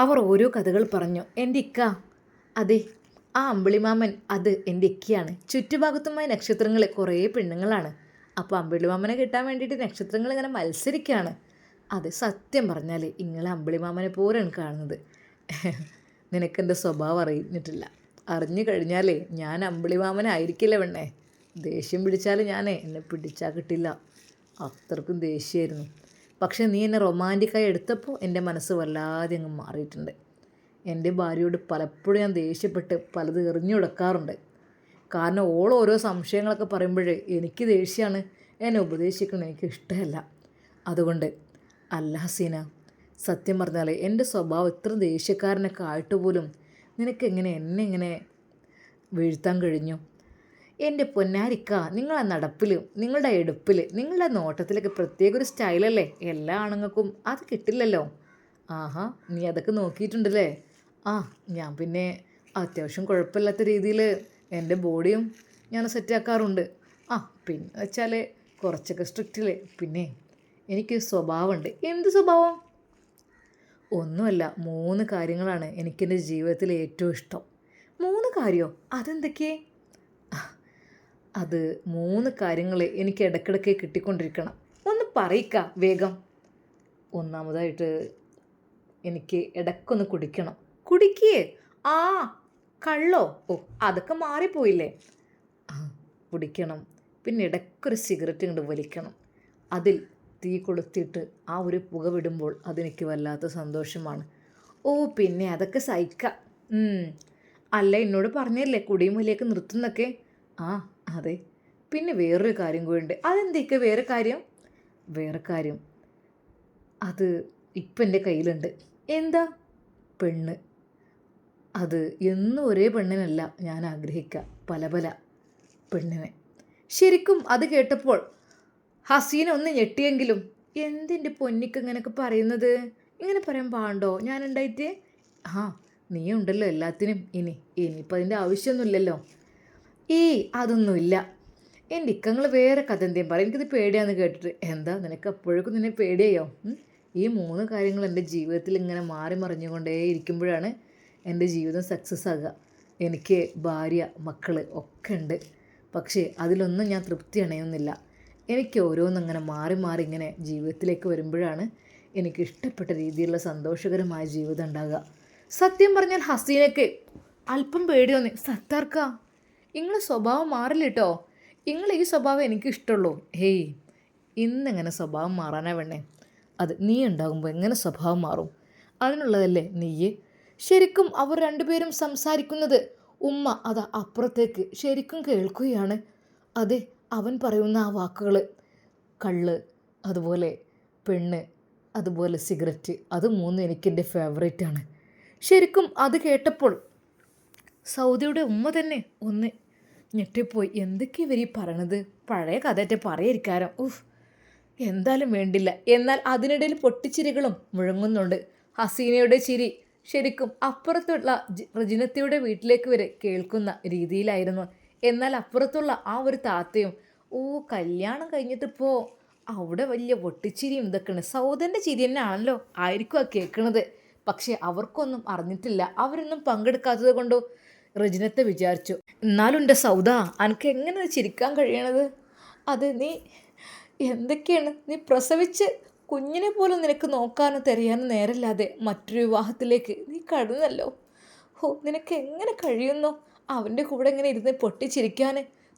അവർ ഓരോ കഥകൾ പറഞ്ഞു. എൻ്റെ ഇക്ക, അതെ, ആ അമ്പിളിമാമൻ അത് എൻ്റെ ഇക്കയാണ്. ചുറ്റുഭാഗത്തുമായി നക്ഷത്രങ്ങൾ കുറേ പെണ്ണുങ്ങളാണ്. അപ്പോൾ അമ്പിളിമാമനെ കിട്ടാൻ വേണ്ടിയിട്ട് നക്ഷത്രങ്ങൾ ഇങ്ങനെ മത്സരിക്കുകയാണ്. അതെ, സത്യം പറഞ്ഞാൽ ഇങ്ങളെ അമ്പിളിമാമനെ പോലെയാണ് കാണുന്നത്. നിനക്കെൻ്റെ സ്വഭാവം അറിഞ്ഞിട്ടില്ല. അറിഞ്ഞു കഴിഞ്ഞാലേ ഞാൻ അമ്പിളിമാമനായിരിക്കില്ല പെണ്ണേ. ദേഷ്യം പിടിച്ചാൽ എന്നെ പിടിച്ചാൽ കിട്ടില്ല, അത്രക്കും ദേഷ്യമായിരുന്നു. പക്ഷേ നീ എന്നെ റൊമാൻറ്റിക്കായി എടുത്തപ്പോൾ എൻ്റെ മനസ്സ് വല്ലാതെ അങ്ങ് മാറിയിട്ടുണ്ട്. എൻ്റെ ഭാര്യയോട് പലപ്പോഴും ഞാൻ ദേഷ്യപ്പെട്ട് പലത് എറിഞ്ഞു കൊടുക്കാറുണ്ട്. കാരണം ഓരോ സംശയങ്ങളൊക്കെ പറയുമ്പോഴേ എനിക്ക് ദേഷ്യമാണ്. എന്നെ ഉപദേശിക്കണം എനിക്ക് ഇഷ്ടമല്ല. അതുകൊണ്ട് അല്ല ഹസീന, സത്യം പറഞ്ഞാൽ എൻ്റെ സ്വഭാവം ഇത്ര ദേഷ്യക്കാരനൊക്കെ ആയിട്ട് പോലും നിനക്കെങ്ങനെ എന്നെ ഇങ്ങനെ വീഴ്ത്താൻ കഴിഞ്ഞു? എൻ്റെ പൊന്നാരിക്ക, നിങ്ങളെ നടപ്പിലും നിങ്ങളുടെ എടുപ്പിൽ നിങ്ങളുടെ നോട്ടത്തിലൊക്കെ പ്രത്യേക ഒരു സ്റ്റൈലല്ലേ. എല്ലാ ആണുങ്ങൾക്കും അത് കിട്ടില്ലല്ലോ. ആഹാ, നീ അതൊക്കെ നോക്കിയിട്ടുണ്ടല്ലേ? ആ, ഞാൻ പിന്നെ അത്യാവശ്യം കുഴപ്പമില്ലാത്ത രീതിയിൽ എൻ്റെ ബോഡിയും ഞാൻ സെറ്റാക്കാറുണ്ട്. ആ, പിന്നെ വെച്ചാൽ കുറച്ചൊക്കെ സ്ട്രിക്റ്റിൽ. പിന്നെ എനിക്ക് സ്വഭാവമുണ്ട്. എന്ത് സ്വഭാവം? ഒന്നുമല്ല, 3 കാര്യങ്ങളാണ് എനിക്കെൻ്റെ ജീവിതത്തിൽ ഏറ്റവും ഇഷ്ടം. 3 കാര്യമോ? അതെന്തൊക്കെ? അത് 3 കാര്യങ്ങൾ എനിക്ക് ഇടയ്ക്കിടയ്ക്ക് കിട്ടിക്കൊണ്ടിരിക്കണം. ഒന്ന് പറയിക്ക വേഗം. ഒന്നാമതായിട്ട് എനിക്ക് ഇടയ്ക്കൊന്ന് കുടിക്കണം. കുടിക്കേ? ആ, കള്ളോ? ഓ, അതൊക്കെ മാറിപ്പോയില്ലേ. ആ, കുടിക്കണം. പിന്നെ ഇടയ്ക്കൊരു സിഗരറ്റ് ഇങ്ങോട്ട് വലിക്കണം. അതിൽ തീ കൊളുത്തിയിട്ട് ആ ഒരു പുക വിടുമ്പോൾ അതെനിക്ക് വല്ലാത്ത സന്തോഷമാണ്. ഓ, പിന്നെ അതൊക്കെ സഹിക്കാം. അല്ല, എന്നോട് പറഞ്ഞല്ലേ കുടിയും വലിയൊക്കെ നിർത്തുന്നൊക്കെ. ആ, അതെ. പിന്നെ വേറൊരു കാര്യം കൂടിയുണ്ട്. അതെന്തൊക്കെ വേറെ കാര്യം? വേറെ കാര്യം അത് ഇപ്പം എൻ്റെ കയ്യിലുണ്ട്. എന്താ? പെണ്ണ്. അത് എന്നും ഒരേ പെണ്ണിനല്ല ഞാൻ ആഗ്രഹിക്കുക, പല പല പെണ്ണിനെ. ശരിക്കും അത് കേട്ടപ്പോൾ ഹസീന ഒന്ന് ഞെട്ടിയെങ്കിലും, എന്തിൻ്റെ പൊന്നിക്ക് ഇങ്ങനെയൊക്കെ പറയുന്നത്? ഇങ്ങനെ പറയാൻ പാടുണ്ടോ ഞാനുണ്ടായിട്ട്? ആ, നീ ഉണ്ടല്ലോ എല്ലാത്തിനും. ഇനിയിപ്പോൾ അതിൻ്റെ ആവശ്യമൊന്നുമില്ലല്ലോ. അതൊന്നുമില്ല. എൻ്റെ ഇക്കങ്ങൾ വേറെ കഥ എന്തേലും പറയും. എനിക്കിത് പേടിയാന്ന് കേട്ടിട്ട്. എന്താ, നിനക്ക് അപ്പോഴേക്കും നിന്നെ പേടിയായോ? ഈ 3 കാര്യങ്ങൾ എൻ്റെ ജീവിതത്തിൽ ഇങ്ങനെ മാറി മറിഞ്ഞുകൊണ്ടേ ഇരിക്കുമ്പോഴാണ് എൻ്റെ ജീവിതം സക്സസ് ആകുക. എനിക്ക് ഭാര്യ, മക്കൾ ഒക്കെ ഉണ്ട്. പക്ഷേ അതിലൊന്നും ഞാൻ തൃപ്തി അണയുന്നില്ല. എനിക്ക് ഓരോന്നിങ്ങനെ മാറി മാറി ഇങ്ങനെ ജീവിതത്തിലേക്ക് വരുമ്പോഴാണ് എനിക്ക് ഇഷ്ടപ്പെട്ട രീതിയിലുള്ള സന്തോഷകരമായ ജീവിതം ഉണ്ടാകുക. സത്യം പറഞ്ഞാൽ ഹസീനയ്ക്ക് അല്പം പേടി തോന്നി. സത്താർക്ക, നിങ്ങളെ സ്വഭാവം മാറില്ല കേട്ടോ. നിങ്ങൾ ഈ സ്വഭാവം എനിക്ക് ഇഷ്ടമുള്ളൂ. ഹേയ്, ഇന്നെങ്ങനെ സ്വഭാവം മാറാനാ വേണേ? അത് നീ ഉണ്ടാകുമ്പോൾ എങ്ങനെ സ്വഭാവം മാറും? അതിനുള്ളതല്ലേ നീ. ശരിക്കും അവർ രണ്ടുപേരും സംസാരിക്കുന്നത് ഉമ്മ അതാ അപ്പുറത്തേക്ക് ശരിക്കും കേൾക്കുകയാണ്. അതെ, അവൻ പറയുന്ന ആ വാക്കുകൾ, കള്ള്, അതുപോലെ പെണ്ണ്, അതുപോലെ സിഗരറ്റ്, അത് 3 എനിക്കെൻ്റെ ഫേവറേറ്റാണ്. ശരിക്കും അത് കേട്ടപ്പോൾ സൗദിയുടെ ഉമ്മ തന്നെ ഒന്ന് ഞെട്ടിപ്പോയി. എന്തൊക്കെ ഇവർ ഈ പറയണത്? പഴയ കഥയറ്റ പറയാതിരിക്കാരം. എന്തായാലും വേണ്ടില്ല. എന്നാൽ അതിനിടയിൽ പൊട്ടിച്ചിരികളും മുഴങ്ങുന്നുണ്ട്. ഹസീനയുടെ ചിരി ശരിക്കും അപ്പുറത്തുള്ള റജിനത്തയുടെ വീട്ടിലേക്ക് വരെ കേൾക്കുന്ന രീതിയിലായിരുന്നു. എന്നാൽ അപ്പുറത്തുള്ള ആ ഒരു താത്തയും, കല്യാണം കഴിഞ്ഞിട്ടിപ്പോൾ അവിടെ വലിയ പൊട്ടിച്ചിരിയും ഇതൊക്കെയാണ്. സൗദൻ്റെ ചിരി തന്നെ ആണല്ലോ ആയിരിക്കും ആ കേൾക്കണത്. പക്ഷേ അവർക്കൊന്നും അറിഞ്ഞിട്ടില്ല. അവരൊന്നും പങ്കെടുക്കാത്തത് കൊണ്ടോ റജിനത്തെ വിചാരിച്ചു, എന്നാലും എൻ്റെ സൗദ അനക്ക് എങ്ങനെ ചിരിക്കാൻ കഴിയണത്? അത് നീ എന്തൊക്കെയാണ്? നീ പ്രസവിച്ച് കുഞ്ഞിനെ പോലും നിനക്ക് നോക്കാനോ തിരയാനോ നേരമില്ലാതെ മറ്റൊരു വിവാഹത്തിലേക്ക് നീ കടന്നല്ലോ. നിനക്ക് എങ്ങനെ കഴിയുന്നു അവൻ്റെ കൂടെ ഇങ്ങനെ ഇരുന്ന് പൊട്ടിച്ചിരിക്കാൻ?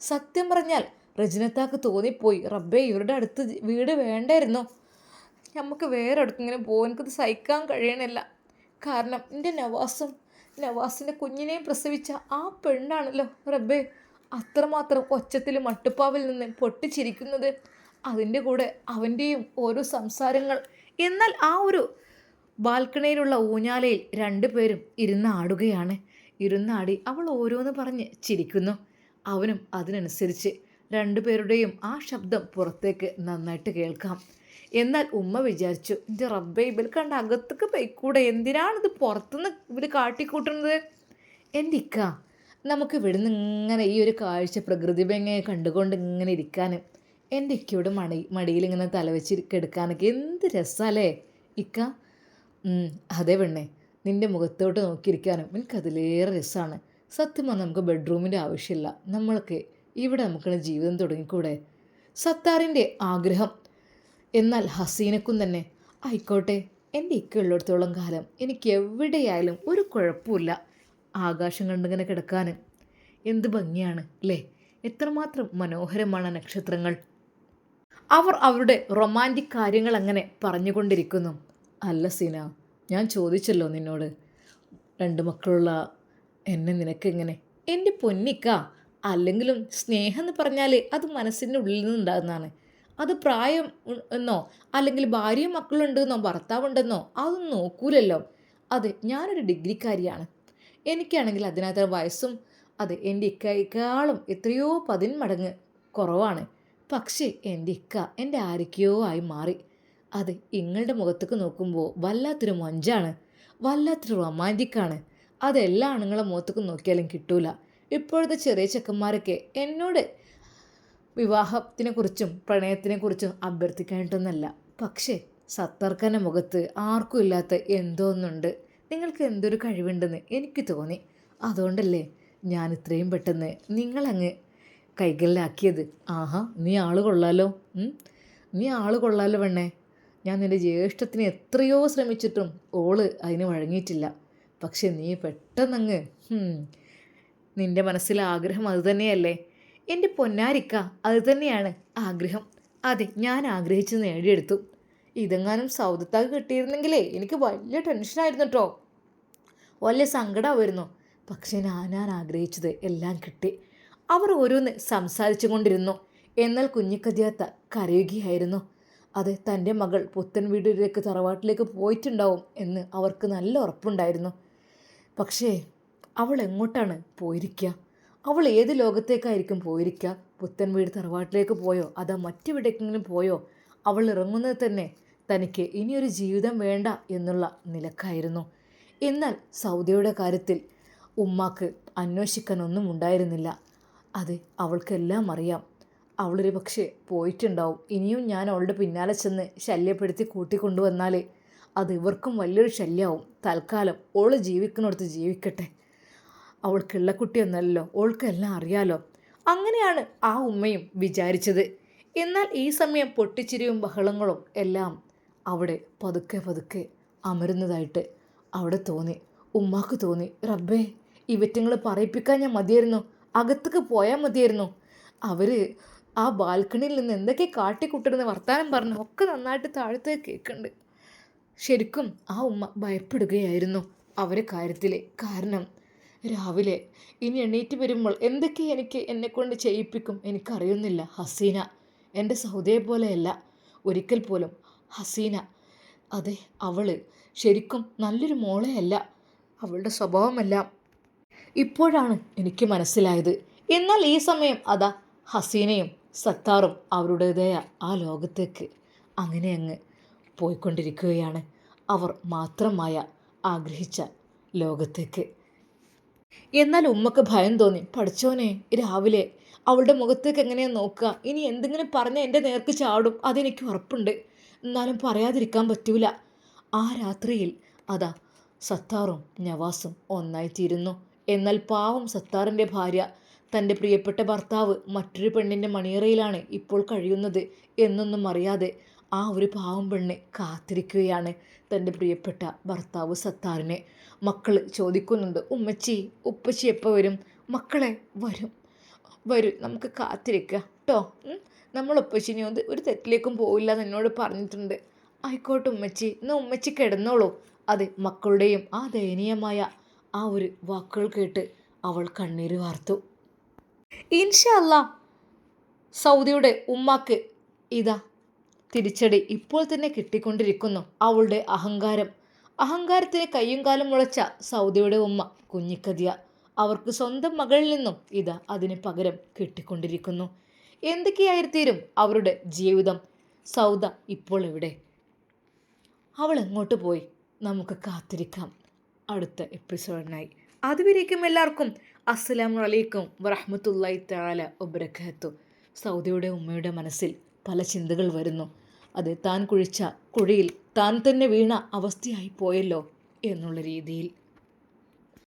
സത്യം പറഞ്ഞാൽ റജിനത്താക്ക് തോന്നിപ്പോയി, റബ്ബേ, ഇവരുടെ അടുത്ത് വീട് വേണ്ടായിരുന്നോ? നമുക്ക് വേറെ അടുത്തിങ്ങനെ പോകും. എനിക്കത് സഹിക്കാൻ കഴിയണില്ല. കാരണം എൻ്റെ നവാസിൻ്റെ കുഞ്ഞിനെയും പ്രസവിച്ച ആ പെണ്ണാണല്ലോ റബ്ബേ അത്രമാത്രം ഒച്ചത്തിൽ മട്ടുപ്പാവിൽ നിന്ന് പൊട്ടിച്ചിരിക്കുന്നത്. അതിൻ്റെ കൂടെ അവൻ്റെയും ഓരോ സംസാരങ്ങൾ. എന്നാൽ ആ ഒരു ബാൽക്കണിയിലുള്ള ഊഞ്ഞാലയിൽ 2 പേരും ഇരുന്നാടുകയാണ്. ഇരുന്നാടി അവൾ ഓരോന്ന് പറഞ്ഞ് ചിരിക്കുന്നു. അവനും അതിനനുസരിച്ച് 2 പേരുടെയും ആ ശബ്ദം പുറത്തേക്ക് നന്നായിട്ട് കേൾക്കാം. എന്നാൽ ഉമ്മ വിചാരിച്ചു, എൻ്റെ റബ്ബേ, ഇവർ കണ്ട അകത്തേക്ക് പോയിക്കൂടെ? എന്തിനാണിത് പുറത്തുനിന്ന് ഇവർ കാട്ടിക്കൂട്ടുന്നത്? എൻ്റെ ഇക്ക, നമുക്ക് ഇവിടുന്ന് ഇങ്ങനെ ഈ ഒരു കാഴ്ച പ്രകൃതി ഭംഗി കണ്ടുകൊണ്ട് ഇങ്ങനെ ഇരിക്കാൻ, എൻ്റെ ഇക്കയുടെ മടിയിൽ ഇങ്ങനെ തലവെച്ച് കിടക്കാനൊക്കെ എന്ത് രസമല്ലേ ഇക്ക? അതെ പെണ്ണേ, നിൻ്റെ മുഖത്തോട്ട് നോക്കിയിരിക്കാനും എനിക്കതിലേറെ രസമാണ്. സത്യം പറഞ്ഞാൽ നമുക്ക് ബെഡ്റൂമിൻ്റെ ആവശ്യമില്ല. നമ്മൾക്ക് ഇവിടെ നമുക്കുള്ള ജീവിതം തുടങ്ങിക്കൂടെ? സത്താറിൻ്റെ ആഗ്രഹം. എന്നാൽ ഹസീനക്കും തന്നെ, ആയിക്കോട്ടെ, എൻ്റെ ഇക്ക ഉള്ളിടത്തോളം കാലം എനിക്ക് എവിടെയായാലും ഒരു കുഴപ്പമില്ല. ആകാശം കണ്ടിങ്ങനെ കിടക്കാൻ എന്ത് ഭംഗിയാണ് അല്ലേ? എത്രമാത്രം മനോഹരമാണ് നക്ഷത്രങ്ങൾ. അവർ അവരുടെ റൊമാൻറ്റിക് കാര്യങ്ങൾ അങ്ങനെ പറഞ്ഞുകൊണ്ടിരിക്കുന്നു. അല്ല സീന, ഞാൻ ചോദിച്ചല്ലോ നിന്നോട്, 2 മക്കളുള്ള എന്നെ നിനക്കെങ്ങനെ? എൻ്റെ പൊന്നിക്ക, അല്ലെങ്കിലും സ്നേഹം എന്ന് പറഞ്ഞാൽ അത് മനസ്സിൻ്റെ ഉള്ളിൽ നിന്നുണ്ടാകുന്നതാണ്. അത് പ്രായം എന്നോ അല്ലെങ്കിൽ ഭാര്യയും മക്കളുണ്ടെന്നോ ഭർത്താവുണ്ടെന്നോ അതൊന്നും നോക്കൂലല്ലോ. അതെ, ഞാനൊരു ഡിഗ്രിക്കാരിയാണ്. എനിക്കാണെങ്കിൽ അതിനകത്ത് വയസ്സും അതെ എൻ്റെ ഇക്കയേക്കാളും എത്രയോ 10 മടങ്ങ് കുറവാണ്. പക്ഷേ എൻ്റെ ഇക്ക എൻ്റെ ആരൊക്കെയോ ആയി മാറി. അത് ഇങ്ങളുടെ മുഖത്തേക്ക് നോക്കുമ്പോൾ വല്ലാത്തൊരു മൊഞ്ചാണ്, വല്ലാത്തൊരു റൊമാൻറ്റിക്കാണ്. അതെല്ലാ ആണുങ്ങളെ മുഖത്തേക്ക് നോക്കിയാലും കിട്ടൂല. ഇപ്പോഴത്തെ ചെറിയ ചെക്കന്മാരൊക്കെ എന്നോട് വിവാഹത്തിനെക്കുറിച്ചും പ്രണയത്തിനെക്കുറിച്ചും അഭ്യർത്ഥിക്കാനായിട്ടൊന്നല്ല. പക്ഷേ സത്തർക്കൻ്റെ മുഖത്ത് ആർക്കും ഇല്ലാത്ത എന്തോ ഒന്നുണ്ട്. നിങ്ങൾക്ക് എന്തൊരു കഴിവുണ്ടെന്ന് എനിക്ക് തോന്നി. അതുകൊണ്ടല്ലേ ഞാൻ ഇത്രയും പെട്ടെന്ന് നിങ്ങളങ്ങ് കൈകളിലാക്കിയത്. ആഹാ, നീ ആള് കൊള്ളാലോ. നീ ആള് കൊള്ളാലോ പെണ്ണേ. ഞാൻ നിൻ്റെ ജ്യേഷ്ഠത്തിന് എത്രയോ ശ്രമിച്ചിട്ടും ഓള് അതിന് വഴങ്ങിയിട്ടില്ല. പക്ഷെ നീ പെട്ടെന്നങ്ങ് നിൻ്റെ മനസ്സിലെ ആഗ്രഹം അതുതന്നെയല്ലേ? എൻ്റെ പൊന്നാരിക്ക, അതുതന്നെയാണ് ആഗ്രഹം. അതെ, ഞാൻ ആഗ്രഹിച്ചത് നേടിയെടുത്തു. ഇതെങ്ങാനും സൗദത്താക്ക് കിട്ടിയിരുന്നെങ്കിലേ എനിക്ക് വലിയ ടെൻഷനായിരുന്നു കേട്ടോ, വലിയ സങ്കടമായിരുന്നു. പക്ഷേ ഞാൻ ആഗ്രഹിച്ചത് എല്ലാം കിട്ടി. അവർ ഓരോന്ന് സംസാരിച്ചു കൊണ്ടിരുന്നു. എന്നാൽ കുഞ്ഞിക്കതിയാത്ത കരയുകയായിരുന്നു. അത് തൻ്റെ മകൾ പുത്തൻ വീട്ടിലേക്ക് തറവാട്ടിലേക്ക് പോയിട്ടുണ്ടാവും എന്ന് അവർക്ക് നല്ല ഉറപ്പുണ്ടായിരുന്നു. പക്ഷേ അവൾ എങ്ങോട്ടാണ് പോയിരിക്കുക? അവൾ ഏത് ലോകത്തേക്കായിരിക്കും പോയിരിക്കുക? പുത്തൻ വീട് തറവാട്ടിലേക്ക് പോയോ അതോ മറ്റെവിടേക്കെങ്കിലും പോയോ? അവൾ ഇറങ്ങുന്നത് തന്നെ തനിക്ക് ഇനിയൊരു ജീവിതം വേണ്ട എന്നുള്ള നിലക്കായിരുന്നു. എന്നാൽ സൗദയുടെ കാര്യത്തിൽ ഉമ്മാക്ക് അന്വേഷിക്കാനൊന്നും ഉണ്ടായിരുന്നില്ല. അത് അവൾക്കെല്ലാം അറിയാം. അവളൊരു പക്ഷേ പോയിട്ടുണ്ടാവും. ഇനിയും ഞാൻ അവളുടെ പിന്നാലെ ചെന്ന് ശല്യപ്പെടുത്തി കൂട്ടിക്കൊണ്ടുവന്നാൽ അത് ഇവർക്കും വലിയൊരു ശല്യമാവും. തൽക്കാലം ഓള് ജീവിക്കുന്നിടത്ത് ജീവിക്കട്ടെ. അവൾക്കുള്ള കുട്ടിയൊന്നല്ലോ, ഓൾക്കെല്ലാം അറിയാലോ. അങ്ങനെയാണ് ആ ഉമ്മയും വിചാരിച്ചത്. എന്നാൽ ഈ സമയം പൊട്ടിച്ചിരിയും ബഹളങ്ങളും എല്ലാം അവിടെ പതുക്കെ പതുക്കെ അമരുന്നതായിട്ട് അവിടെ തോന്നി. ഉമ്മാക്ക് തോന്നി, റബ്ബേ, ഇവറ്റങ്ങൾ പറയിപ്പിക്കാൻ ഞാൻ മതിയായിരുന്നു, അകത്തേക്ക് പോയാൽ മതിയായിരുന്നു. അവർ ആ ബാൽക്കണിയിൽ നിന്ന് എന്തൊക്കെ കാട്ടിക്കൂട്ടുന്ന വർത്താനം പറഞ്ഞു ഒക്കെ നന്നായിട്ട് താഴത്തേക്ക് കേൾക്കുന്നുണ്ട്. ശരിക്കും ആ ഉമ്മ ഭയപ്പെടുകയായിരുന്നു അവരെ കാര്യത്തിൽ. കാരണം രാവിലെ ഇനി എണീറ്റ് വരുമ്പോൾ എന്തൊക്കെ എന്നെക്കൊണ്ട് ചെയ്യിപ്പിക്കും എനിക്കറിയുന്നില്ല. ഹസീന എൻ്റെ സൗദയെ പോലെയല്ല ഒരിക്കൽ പോലും. ഹസീന, അതെ, അവൾ ശരിക്കും നല്ലൊരു മോളെയല്ല. അവളുടെ സ്വഭാവമെല്ലാം ഇപ്പോഴാണ് എനിക്ക് മനസ്സിലായത്. എന്നാൽ ഈ സമയം അതാ ഹസീനയും സത്താറും അവരുടേതായ ആ ലോകത്തേക്ക് അങ്ങനെ അങ്ങ് പോയിക്കൊണ്ടിരിക്കുകയാണ്. അവർ മാത്രമായ ആഗ്രഹിച്ച ലോകത്തേക്ക്. എന്നാൽ ഉമ്മക്ക് ഭയം തോന്നി. പഠിച്ചോനെ, രാവിലെ അവളുടെ മുഖത്തേക്ക് എങ്ങനെയാണ് നോക്കുക? ഇനി എന്തെങ്കിലും പറഞ്ഞാൽ എൻ്റെ നേർക്ക് ചാടും, അതെനിക്ക് ഉറപ്പുണ്ട്. എന്നാലും പറയാതിരിക്കാൻ പറ്റൂല. ആ രാത്രിയിൽ അതാ സത്താറും നവാസും ഒന്നായിത്തീരുന്നു. എന്നാൽ പാവം സത്താറിൻ്റെ ഭാര്യ, തൻ്റെ പ്രിയപ്പെട്ട ഭർത്താവ് മറ്റൊരു പെണ്ണിൻ്റെ മണിയറയിലാണ് ഇപ്പോൾ കഴിയുന്നത് എന്നൊന്നും അറിയാതെ ആ ഒരു പാവം പെണ്ണ് കാത്തിരിക്കുകയാണ് തൻ്റെ പ്രിയപ്പെട്ട ഭർത്താവ് സത്താറിനെ. മക്കൾ ചോദിക്കുന്നുണ്ട്, ഉമ്മച്ചി ഉപ്പച്ചി എപ്പോൾ വരും? മക്കളെ, വരും വരും, നമുക്ക് കാത്തിരിക്കുക കേട്ടോ. നമ്മൾ ഉപ്പച്ചിനെ ഒരു തെറ്റിലേക്കും പോവില്ല എന്ന് എന്നോട് പറഞ്ഞിട്ടുണ്ട്. ആയിക്കോട്ടെ ഉമ്മച്ചി, എന്നാൽ ഉമ്മച്ചി കിടന്നോളൂ. അതെ, മക്കളുടെയും ആ ദയനീയമായ ആ ഒരു വാക്കുകൾ കേട്ട് അവൾ കണ്ണീര് വാർത്തു. ഇൻഷാ അല്ലാ, സൗദിയുടെ ഉമ്മാക്ക് ഇതാ തിരിച്ചടി ഇപ്പോൾ തന്നെ കിട്ടിക്കൊണ്ടിരിക്കുന്നു. അവളുടെ അഹങ്കാരത്തിന് കയ്യും കാലും മുളച്ച സൗദിയുടെ ഉമ്മ കുഞ്ഞിക്കതിയ അവർക്ക് സ്വന്തം മകളിൽ നിന്നും ഇതാ അതിന് പകരം കിട്ടിക്കൊണ്ടിരിക്കുന്നു. എന്തൊക്കെയായിത്തീരും അവരുടെ ജീവിതം? സൗദ ഇപ്പോൾ എവിടെ? അവൾ എങ്ങോട്ട് പോയി? നമുക്ക് കാത്തിരിക്കാം അടുത്ത എപ്പിസോഡിനായി. അതുവരേക്കും എല്ലാവർക്കും അസ്സലാമു അലൈക്കും വറഹ്മത്തുള്ളാഹി തആല വബറകാതുഹു. സൗദിയുടെ ഉമ്മയുടെ മനസ്സിൽ പല ചിന്തകൾ വരുന്നു. അത് താൻ കുഴിച്ച കുഴിയിൽ താൻ തന്നെ വീണ അവസ്ഥയായി പോയല്ലോ എന്നുള്ള രീതിയിൽ.